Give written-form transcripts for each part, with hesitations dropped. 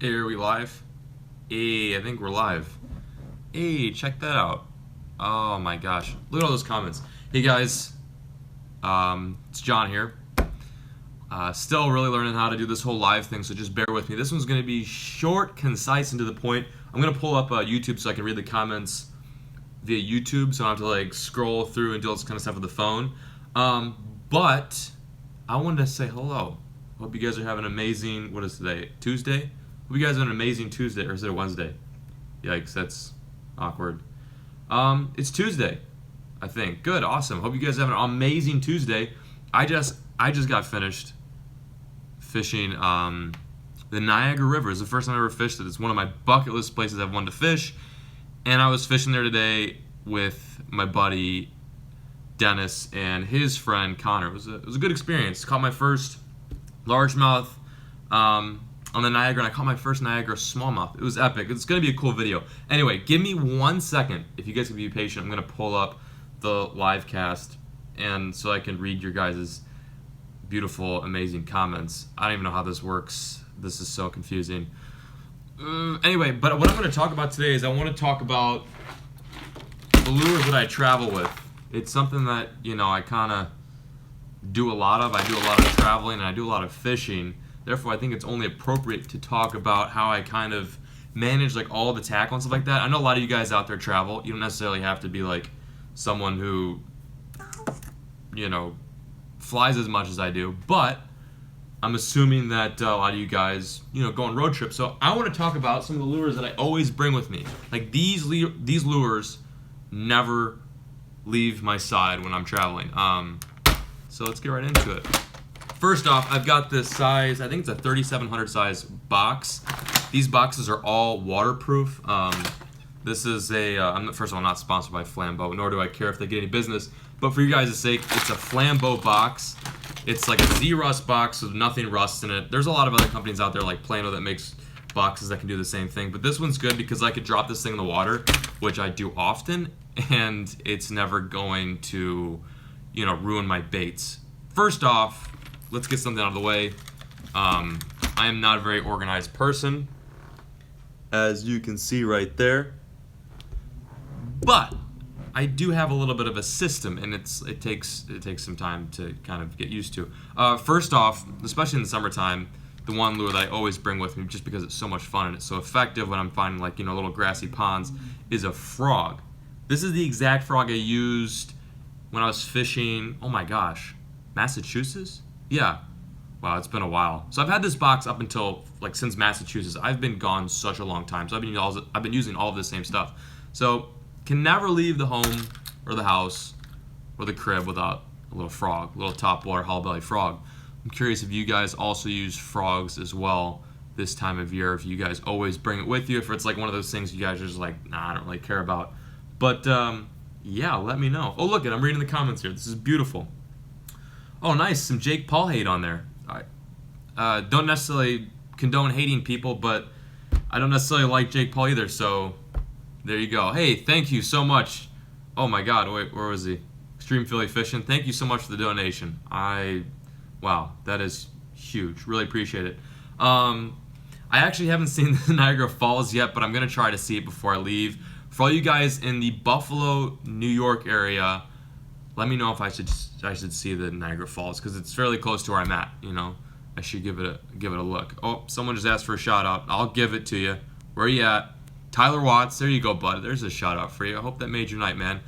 Hey, are we live? Hey, I think we're live. Hey, check that out. Oh my gosh. Look at all those comments. Hey guys, it's John here. Still really learning how to do this whole live thing, so just bear with me. This one's going to be short, concise, and to the point. I'm going to pull up YouTube so I can read the comments via YouTube, so I don't have to like scroll through and do all this kind of stuff with the phone. But I wanted to say hello. Hope you guys are having an amazing, what is today? Tuesday? Hope you guys are having an amazing Tuesday, or is it a Wednesday? Yikes, that's awkward. It's Tuesday, I think. Good, awesome. Hope you guys have an amazing Tuesday. I just got finished fishing the Niagara River. It's the first time I ever fished it. It's one of my bucket list places I've wanted to fish. And I was fishing there today with my buddy Dennis and his friend Connor. It was a good experience. Caught my first largemouth on the Niagara, and I caught my first Niagara smallmouth. It was epic. It's going to be a cool video. Anyway, give me 1 second. If you guys can be patient, I'm going to pull up the live cast and so I can read your guys' beautiful, amazing comments. I don't even know how this works. This is so confusing. Anyway, but what I'm going to talk about today is I want to talk about the lures that I travel with. It's something that, I kind of do a lot of. I do a lot of traveling and I do a lot of fishing. Therefore, I think it's only appropriate to talk about how I kind of manage like all the tackle and stuff like that. I know a lot of you guys out there travel. You don't necessarily have to be like someone who, flies as much as I do, but I'm assuming that a lot of you guys, go on road trips. So I want to talk about some of the lures that I always bring with me. Like these lures never leave my side when I'm traveling. So let's get right into it. First off, I've got this size, I think it's a 3700 size box. These boxes are all waterproof. This is first of all, I'm not sponsored by Flambeau, nor do I care if they get any business. But for you guys' sake, it's a Flambeau box. It's like a Z-Rust box with nothing rust in it. There's a lot of other companies out there like Plano that makes boxes that can do the same thing. But this one's good because I could drop this thing in the water, which I do often, and it's never going to, ruin my baits. First off, let's get something out of the way. I am not a very organized person, as you can see right there. But I do have a little bit of a system, and it takes some time to kind of get used to. First off, especially in the summertime, the one lure that I always bring with me, just because it's so much fun and it's so effective when I'm finding like little grassy ponds, is a frog. This is the exact frog I used when I was fishing. Oh my gosh, Massachusetts? Yeah. Wow, it's been a while. So I've had this box up until since Massachusetts. I've been gone such a long time. So I've been using all of the same stuff. So can never leave the home or the house or the crib without a little frog, a little topwater hollowbelly frog. I'm curious if you guys also use frogs as well this time of year. If you guys always bring it with you, if it's like one of those things you guys are just like, nah, I don't really care about. But yeah, let me know. Oh, look it, I'm reading the comments here. This is beautiful. Oh, nice, some Jake Paul hate on there. I don't necessarily condone hating people, but I don't necessarily like Jake Paul either, so there you go. Hey, thank you so much. Oh my God, wait, where was he? Extreme Philly Fishing. Thank you so much for the donation. Wow, that is huge. Really appreciate it. I actually haven't seen the Niagara Falls yet, but I'm gonna try to see it before I leave. For all you guys in the Buffalo, New York area, let me know if I should see the Niagara Falls, because it's fairly close to where I'm at. I should give it a look. Oh, someone just asked for a shout out. I'll give it to you. Where are you at? Tyler Watts. There you go, bud. There's a shout out for you. I hope that made your night, man.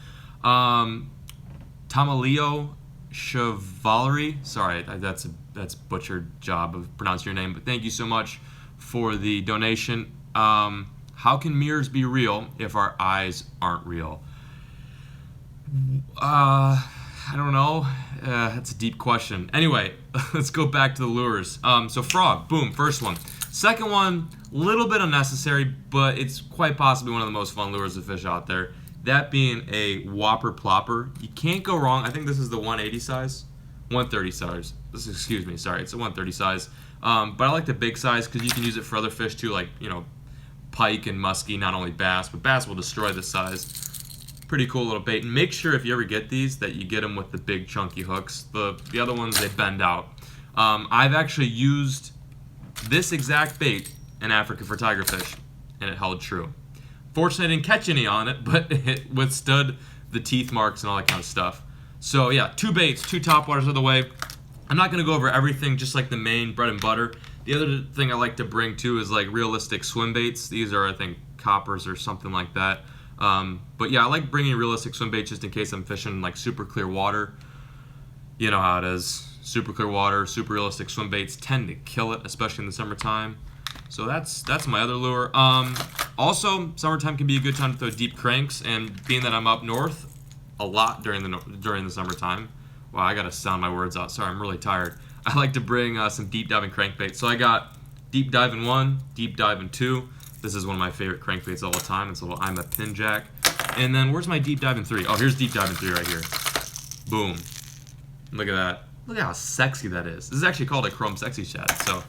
Tamaleo Chevalery. Sorry, that's butchered job of pronouncing your name, but thank you so much for the donation. How can mirrors be real if our eyes aren't real? I don't know. That's a deep question. Anyway, let's go back to the lures. So frog, boom, first one. Second one, a little bit unnecessary, but it's quite possibly one of the most fun lures to fish out there. That being a whopper plopper. You can't go wrong. I think this is the 180 size, 130 size. Excuse me, sorry, it's a 130 size. But I like the big size because you can use it for other fish too, like pike and muskie, not only bass, but bass will destroy this size. Pretty cool little bait. And make sure if you ever get these that you get them with the big chunky hooks. The other ones, they bend out. I've actually used this exact bait in Africa for tigerfish, and it held true. Fortunately, I didn't catch any on it, but it withstood the teeth marks and all that kind of stuff. So yeah, 2 baits, 2 topwaters of the way. I'm not going to go over everything, just like the main bread and butter. The other thing I like to bring too is like realistic swim baits. These are, I think, coppers or something like that. But yeah, I like bringing realistic swim baits just in case I'm fishing like super clear water. You know how it is. Super clear water, super realistic swim baits tend to kill it, especially in the summertime. So that's my other lure. Also, summertime can be a good time to throw deep cranks, and being that I'm up north a lot during the summertime. Wow, I gotta sound my words out. Sorry, I'm really tired. I like to bring some deep diving crankbaits. So I got deep diving 1, deep diving 2. This is one of my favorite crankbaits all the time. It's a little I'm a pin jack. And then where's my deep diving 3? Oh, here's deep diving 3 right here. Boom. Look at that. Look at how sexy that is. This is actually called a chrome sexy shad. So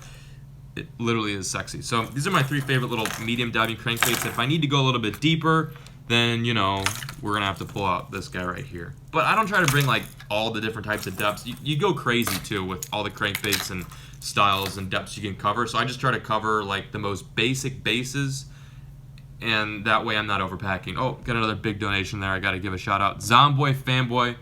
it literally is sexy. So these are my 3 favorite little medium diving crankbaits. If I need to go a little bit deeper, then, you know, we're going to have to pull out this guy right here. But I don't try to bring, like, all the different types of depths. You go crazy, too, with all the crankbaits and styles and depths you can cover. So I just try to cover, like, the most basic bases, and that way I'm not overpacking. Oh, got another big donation there. I got to give a shout-out. Zomboy Fanboy,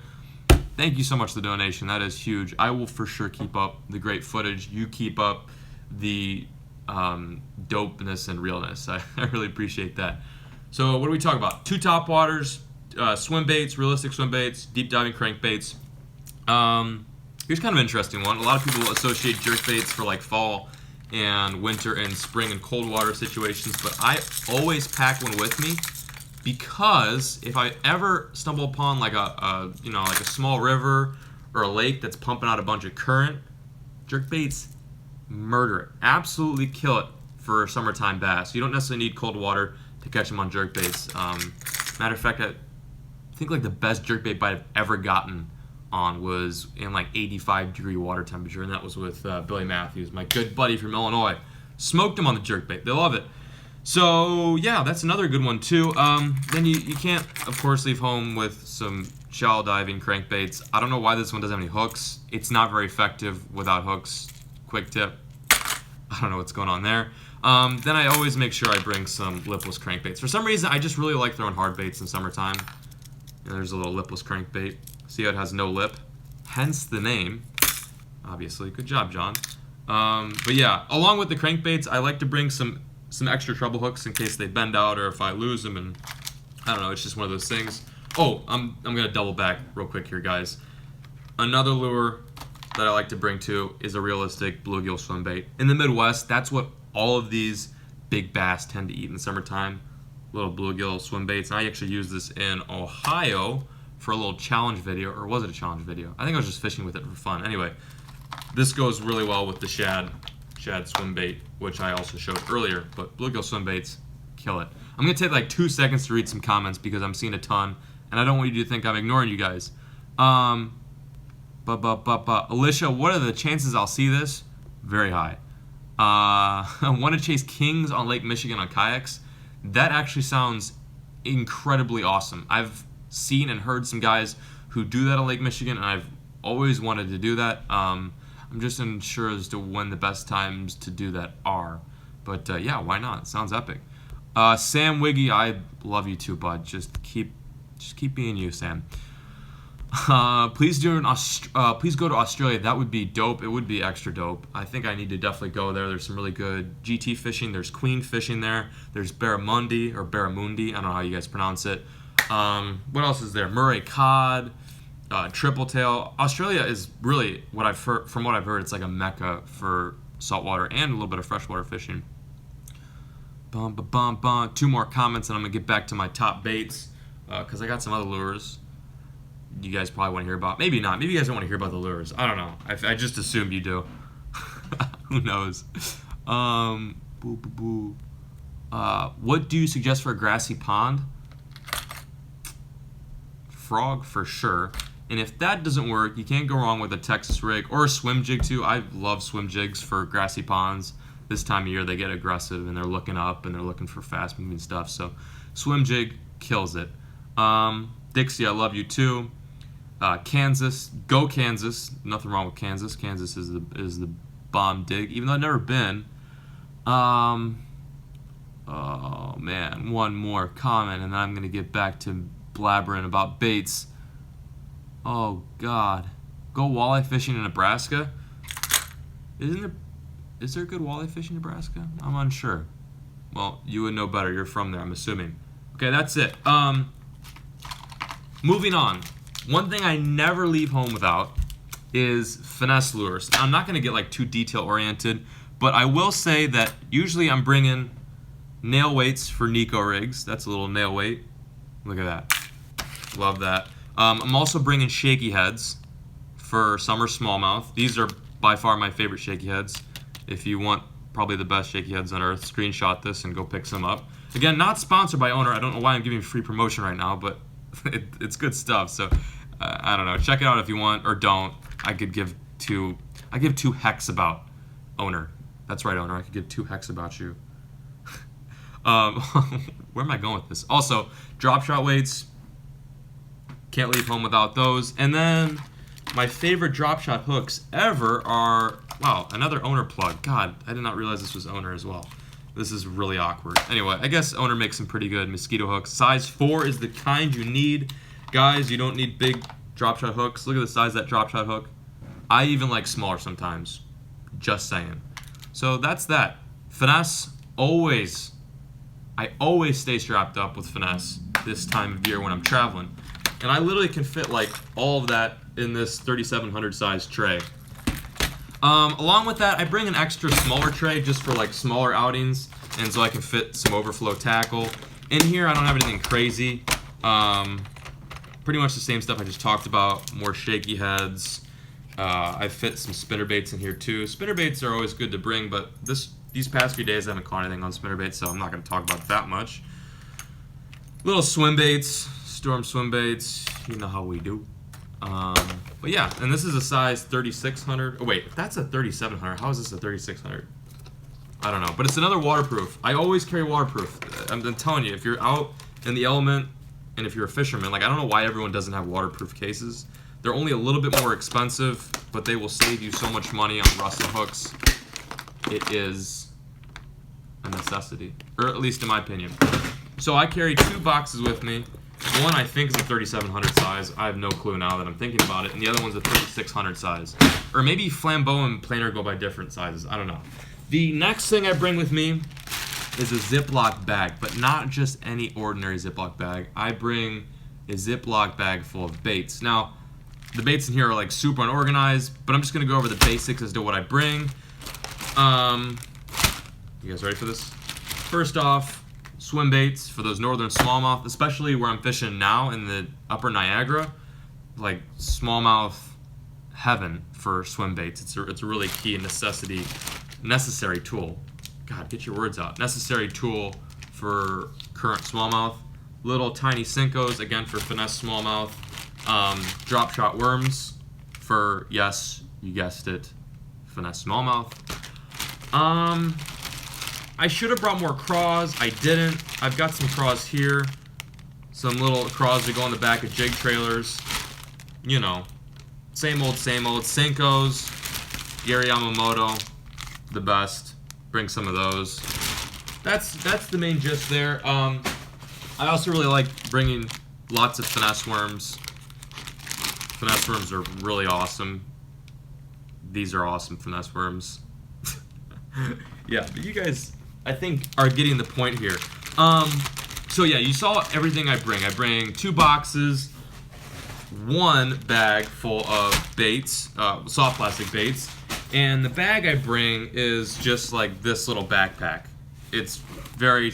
thank you so much for the donation. That is huge. I will for sure keep up the great footage. You keep up the dopeness and realness. I really appreciate that. So what do we talk about? 2 topwaters, swim baits, realistic swim baits, deep diving crankbaits. Here's kind of an interesting one. A lot of people associate jerk baits for like fall and winter and spring and cold water situations, but I always pack one with me because if I ever stumble upon like a small river or a lake that's pumping out a bunch of current, jerk baits murder it. Absolutely kill it for summertime bass. You don't necessarily need cold water to catch them on jerkbaits. Matter of fact, I think like the best jerkbait bite I've ever gotten on was in like 85-degree water temperature, and that was with Billy Matthews, my good buddy from Illinois. Smoked him on the jerkbait. They love it. So yeah, that's another good one too. Then you can't, of course, leave home with some shallow diving crankbaits. I don't know why this one doesn't have any hooks. It's not very effective without hooks. Quick tip. I don't know what's going on there. Then I always make sure I bring some lipless crankbaits. For some reason, I just really like throwing hard baits in summertime. And there's a little lipless crankbait. See how it has no lip? Hence the name. Obviously. Good job, John. But yeah, along with the crankbaits, I like to bring some extra treble hooks in case they bend out or if I lose them. And I don't know, it's just one of those things. Oh, I'm going to double back real quick here, guys. Another lure that I like to bring to is a realistic bluegill swim bait. In the Midwest, that's what all of these big bass tend to eat in the summertime. Little bluegill swim baits. And I actually used this in Ohio for a little challenge video, or was it a challenge video? I think I was just fishing with it for fun. Anyway, this goes really well with the shad swim bait, which I also showed earlier, but bluegill swim baits, kill it. I'm gonna take like 2 seconds to read some comments because I'm seeing a ton, and I don't want you to think I'm ignoring you guys. Alicia, what are the chances I'll see this? Very high. I want to chase kings on Lake Michigan on kayaks. That actually sounds incredibly awesome. I've seen and heard some guys who do that on Lake Michigan, and I've always wanted to do that. I'm just unsure as to when the best times to do that are. But yeah, why not? It sounds epic. Sam Wiggy, I love you too, bud. Just keep being you, Sam. Please go to Australia. That would be dope. It would be extra dope. I think I need to definitely go there. There's some really good GT fishing. There's queen fishing there. There's barramundi or barramundi. I don't know how you guys pronounce it. What else is there? Murray cod, triple tail. Australia is really from what I've heard, it's like a mecca for saltwater and a little bit of freshwater fishing. 2 more comments and I'm gonna get back to my top baits because I got some other lures you guys probably want to hear about. Maybe not. Maybe you guys don't want to hear about the lures. I don't know. I just assumed you do. Who knows? What do you suggest for a grassy pond? Frog for sure. And if that doesn't work, you can't go wrong with a Texas rig or a swim jig too. I love swim jigs for grassy ponds. This time of year they get aggressive and they're looking up and they're looking for fast moving stuff. So swim jig kills it. Dixie, I love you too. Kansas, go Kansas. Nothing wrong with Kansas. Kansas is the bomb dig, even though I've never been. Oh man, one more comment and then I'm gonna get back to blabbering about baits. Oh God, go walleye fishing in Nebraska? Is there good walleye fishing in Nebraska? I'm unsure. Well, you would know better. You're from there, I'm assuming. Okay, that's it. Moving on. One thing I never leave home without is finesse lures. I'm not gonna get like too detail oriented, but I will say that usually I'm bringing nail weights for Nico rigs. That's a little nail weight. Look at that. Love that. I'm also bringing shaky heads for summer smallmouth. These are by far my favorite shaky heads. If you want probably the best shaky heads on earth, screenshot this and go pick some up. Again, not sponsored by Owner. I don't know why I'm giving free promotion right now, but it's good stuff. So I don't know. Check it out if you want or don't. I give two hecks about Owner. That's right, Owner. I could give 2 hecks about you. Where am I going with this? Also, drop shot weights. Can't leave home without those. And then my favorite drop shot hooks ever are, wow, another Owner plug. God, I did not realize this was Owner as well. This is really awkward. Anyway, I guess Owner makes some pretty good mosquito hooks. Size 4 is the kind you need. Guys, you don't need big drop shot hooks. Look at the size of that drop shot hook. I even like smaller sometimes. Just saying. So that's that. Finesse, always. I always stay strapped up with finesse this time of year when I'm traveling. And I literally can fit like all of that in this 3700 size tray. Along with that, I bring an extra smaller tray just for like smaller outings, and so I can fit some overflow tackle. In here, I don't have anything crazy. Pretty much the same stuff I just talked about. More shaky heads. I fit some spinnerbaits in here too. Spinnerbaits are always good to bring, but these past few days I haven't caught anything on spinnerbaits, so I'm not going to talk about that much. Little swim baits. Storm swim baits, you know how we do. But yeah, and this is a size 3600. Oh wait, if that's a 3700, how is this a 3600? I don't know, but it's another waterproof. I always carry waterproof. I'm telling you, if you're out in the element and if you're a fisherman, like I don't know why everyone doesn't have waterproof cases. They're only a little bit more expensive, but they will save you so much money on rustle hooks. It is a necessity, or at least in my opinion. So I carry 2 boxes with me. One I think is a 3700 size. I have no clue now that I'm thinking about it. And the other one's a 3600 size. Or maybe Flambeau and Planer go by different sizes. I don't know. The next thing I bring with me is a Ziploc bag, but not just any ordinary Ziploc bag. I bring a Ziploc bag full of baits. Now, the baits in here are like super unorganized, but I'm just going to go over the basics as to what I bring. You guys ready for this? First off, swim baits for those northern smallmouth, especially where I'm fishing now in the upper Niagara. Like smallmouth heaven for swim baits. It's a really key necessary tool. God, get your words out. Necessary tool for current smallmouth. Little tiny Senkos, again for finesse smallmouth. Drop shot worms for, yes, you guessed it, finesse smallmouth. I should have brought more craws. I didn't. I've got some craws here. Some little craws that go on the back of jig trailers. You know, same old, same old. Senkos, Gary Yamamoto, the best. Bring some of those. That's the main gist there. I also really like bringing lots of finesse worms. Finesse worms are really awesome. These are awesome finesse worms. Yeah, but you guys, I think, are getting the point here. So yeah, you saw everything I bring. I bring 2 boxes, 1 bag full of baits, soft plastic baits, and the bag I bring is just like this little backpack. It's very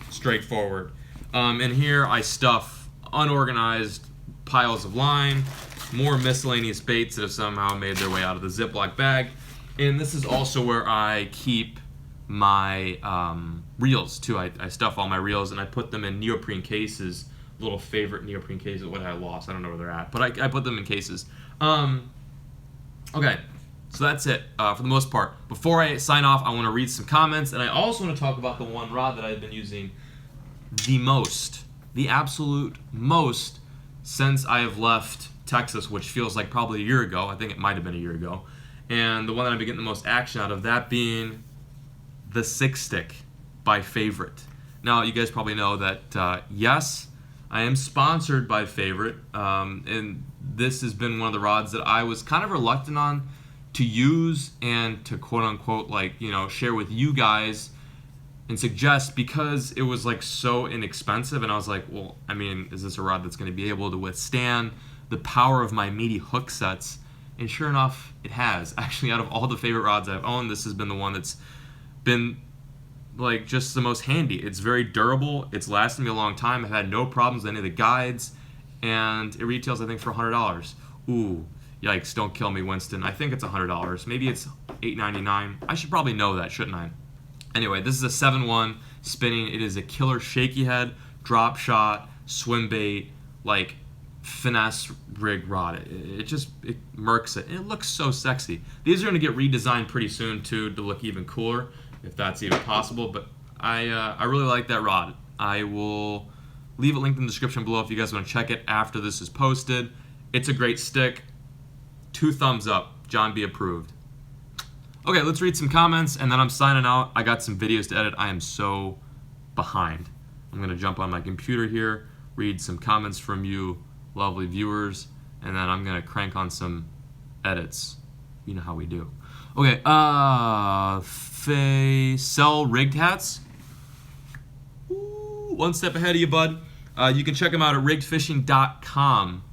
straightforward. In here I stuff unorganized piles of line, more miscellaneous baits that have somehow made their way out of the Ziploc bag, and this is also where I keep my reels too. I stuff all my reels and I put them in neoprene cases, little favorite neoprene cases. What I lost, I don't know where they're at, but I put them in cases. Okay, so that's it for the most part. Before I sign off, I want to read some comments, and I also want to talk about the one rod that I've been using the absolute most since I have left Texas, which feels like probably a year ago. I think it might have been a year ago. And the one that I've been getting the most action out of, that being the 6 stick. by Favorite. Now, you guys probably know that, yes, I am sponsored by Favorite, and this has been one of the rods that I was kind of reluctant on to use and to quote-unquote, like, you know, share with you guys and suggest, because it was like so inexpensive, and I was like, well, I mean, is this a rod that's going to be able to withstand the power of my meaty hook sets? And sure enough, it has. Actually, out of all the Favorite rods I've owned, this has been the one that's been like just the most handy. It's very durable. It's lasted me a long time. I've had no problems with any of the guides, and it retails, I think, for $100. Ooh, yikes! Don't kill me, Winston. I think it's $100. Maybe it's $8.99. I should probably know that, shouldn't I? Anyway, this is a 7-1 spinning. It is a killer shaky head, drop shot, swim bait, like finesse rig rod. It murks it. It looks so sexy. These are going to get redesigned pretty soon too to look even cooler, if that's even possible. But I really like that rod. I will leave it linked in the description below if you guys want to check it after this is posted. It's a great stick. 2 thumbs up. John B. approved. Okay, let's read some comments, and then I'm signing out. I got some videos to edit. I am so behind. I'm going to jump on my computer here, read some comments from you lovely viewers, and then I'm going to crank on some edits. You know how we do. Okay, sell rigged hats. Ooh, one step ahead of you, bud. You can check them out at riggedfishing.com.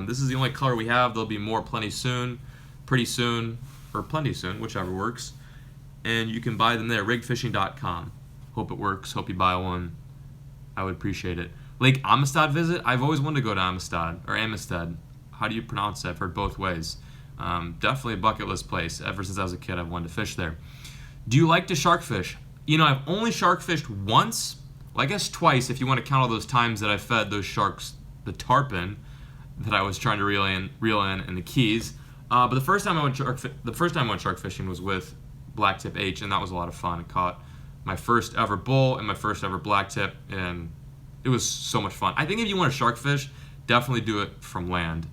This is the only color we have. There'll be more pretty soon, or plenty soon, whichever works. And you can buy them there, riggedfishing.com. Hope it works. Hope you buy one. I would appreciate it. Lake Amistad visit. I've always wanted to go to Amistad, or Amistad. How do you pronounce that? I've heard both ways. Definitely a bucket list place. Ever since I was a kid, I've wanted to fish there. Do you like to shark fish? You know, I've only shark fished once. Well, I guess twice if you want to count all those times that I fed those sharks the tarpon that I was trying to reel in the Keys. But the first time I went shark fishing was with Blacktip H, and that was a lot of fun. I caught my first ever bull and my first ever blacktip, and it was so much fun. I think if you want to shark fish, definitely do it from land.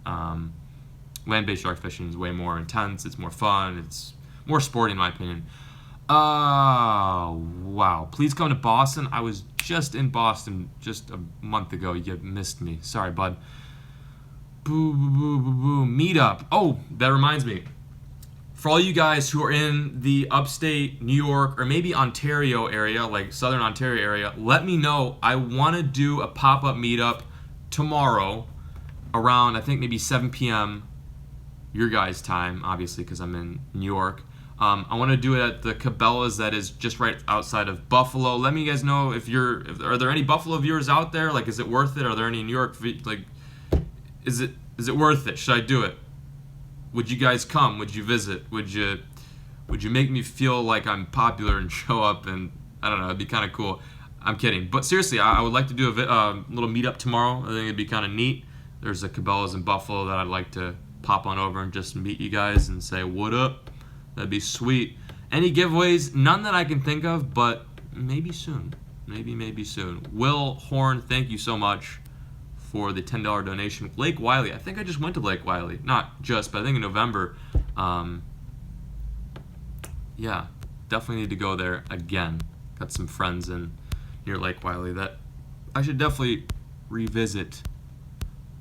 Land-based shark fishing is way more intense. It's more fun. It's more sporty, in my opinion. Wow. Please come to Boston. I was just in Boston just a month ago. You missed me. Sorry, bud. Boo, boo, boo, boo, boo. Meetup. Oh, that reminds me. For all you guys who are in the upstate New York or maybe Ontario area, like Southern Ontario area, let me know. I want to do a pop-up meetup tomorrow around, I think, maybe 7 p.m. your guys' time, obviously, because I'm in New York. I want to do it at the Cabela's that is just right outside of Buffalo. Let me guys know if are there any Buffalo viewers out there? Like, is it worth it? Are there any New York, like, is it worth it? Should I do it? Would you guys come? Would you visit? Would you make me feel like I'm popular and show up? And I don't know, it'd be kind of cool. I'm kidding, but seriously, I would like to do a little meetup tomorrow. I think it'd be kind of neat. There's a Cabela's in Buffalo that I'd like to pop on over and just meet you guys and say what up. That'd be sweet. Any giveaways? None that I can think of, but maybe soon. Maybe soon. Will Horn, thank you so much for the $10 donation. Lake Wiley. I think I just went to Lake Wiley. Not just, but I think in November. Yeah, definitely need to go there again. Got some friends near Lake Wiley that I should definitely revisit.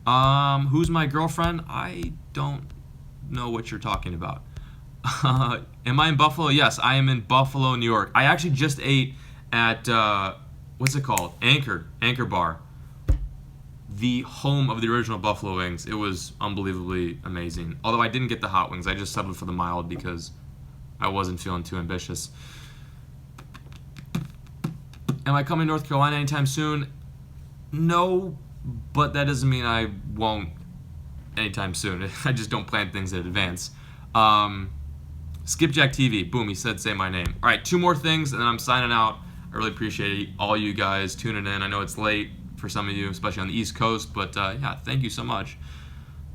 Who's my girlfriend? I don't know what you're talking about. Am I in Buffalo? Yes, I am in Buffalo, New York. I actually just ate at, what's it called? Anchor Bar. The home of the original Buffalo wings. It was unbelievably amazing. Although I didn't get the hot wings. I just settled for the mild because I wasn't feeling too ambitious. Am I coming to North Carolina anytime soon? No, but that doesn't mean I won't anytime soon. I just don't plan things in advance. Skipjack TV. Boom, he said say my name. All right, 2 more things, and then I'm signing out. I really appreciate all you guys tuning in. I know it's late for some of you, especially on the East Coast, but yeah, thank you so much.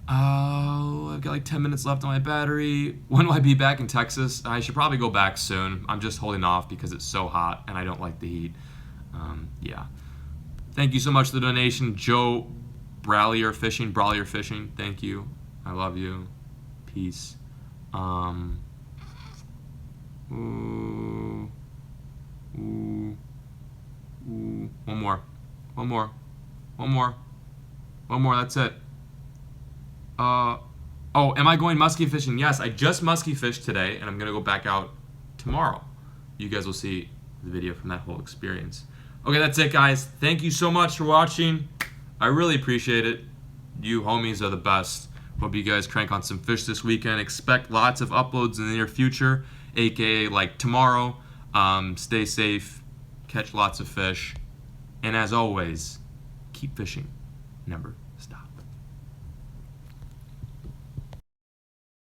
I've got like 10 minutes left on my battery. When will I be back in Texas? I should probably go back soon. I'm just holding off because it's so hot and I don't like the heat. Yeah. Thank you so much for the donation, Joe Brawlier Fishing. Thank you. I love you. Peace. Ooh. Ooh, one more. One more. One more. One more. That's it. Oh, am I going muskie fishing? Yes, I just muskie fished today, and I'm gonna go back out tomorrow. You guys will see the video from that whole experience. Okay, that's it, guys. Thank you so much for watching. I really appreciate it. You homies are the best. Hope you guys crank on some fish this weekend. Expect lots of uploads in the near future, aka like tomorrow. Stay safe, catch lots of fish, and as always, keep fishing. Number